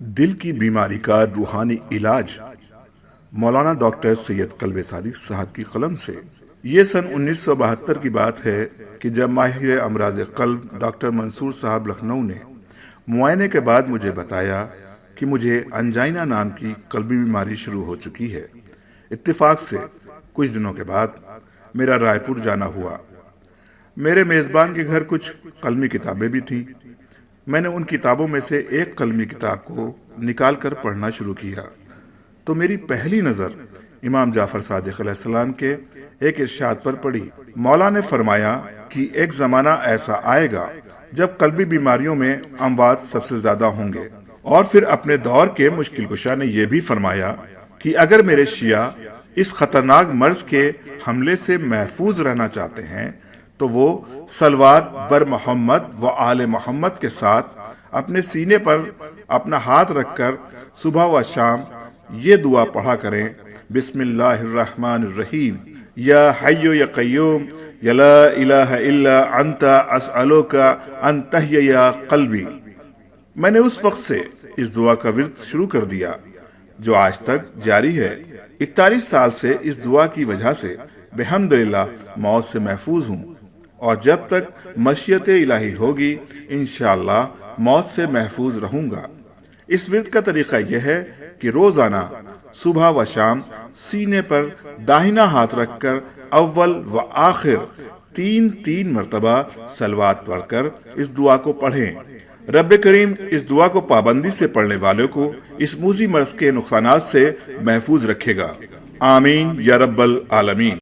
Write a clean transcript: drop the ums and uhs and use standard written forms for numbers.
دل کی بیماری کا روحانی علاج مولانا ڈاکٹر سید قلب صادق صاحب کی قلم سے۔ یہ سن 1972 کی بات ہے کہ جب ماہر امراض قلب ڈاکٹر منصور صاحب لکھنؤ نے معائنے کے بعد مجھے بتایا کہ مجھے انجائنا نام کی قلبی بیماری شروع ہو چکی ہے۔ اتفاق سے کچھ دنوں کے بعد میرا رائے پور جانا ہوا۔ میرے میزبان کے گھر کچھ قلمی کتابیں بھی تھیں۔ میں نے ان کتابوں میں سے ایک قلمی کتاب کو نکال کر پڑھنا شروع کیا تو میری پہلی نظر امام جعفر صادق علیہ السلام کے ایک ارشاد پر پڑی۔ مولا نے فرمایا کہ ایک زمانہ ایسا آئے گا جب قلبی بیماریوں میں اموات سب سے زیادہ ہوں گے، اور پھر اپنے دور کے مشکل کشا نے یہ بھی فرمایا کہ اگر میرے شیعہ اس خطرناک مرض کے حملے سے محفوظ رہنا چاہتے ہیں تو وہ صلوات بر محمد و آل محمد کے ساتھ اپنے سینے پر اپنا ہاتھ رکھ کر صبح و شام یہ دعا پڑھا کریں: بسم اللہ الرحمن الرحیم، یا حی یا قیوم یا لا الہ الا انت اسألوک ان تحیی قلبی۔ میں نے اس وقت سے اس دعا کا ورد شروع کر دیا جو آج تک جاری ہے۔ 41 سال سے اس دعا کی وجہ سے بحمدللہ موت سے محفوظ ہوں، اور جب تک مشیت الہی ہوگی انشاءاللہ موت سے محفوظ رہوں گا۔ اس ورد کا طریقہ یہ ہے کہ روزانہ صبح و شام سینے پر داہنا ہاتھ رکھ کر اول و آخر 3 مرتبہ صلوات پڑھ کر اس دعا کو پڑھیں۔ رب کریم اس دعا کو پابندی سے پڑھنے والوں کو اس موذی مرض کے نقصانات سے محفوظ رکھے گا۔ آمین یا رب العالمین۔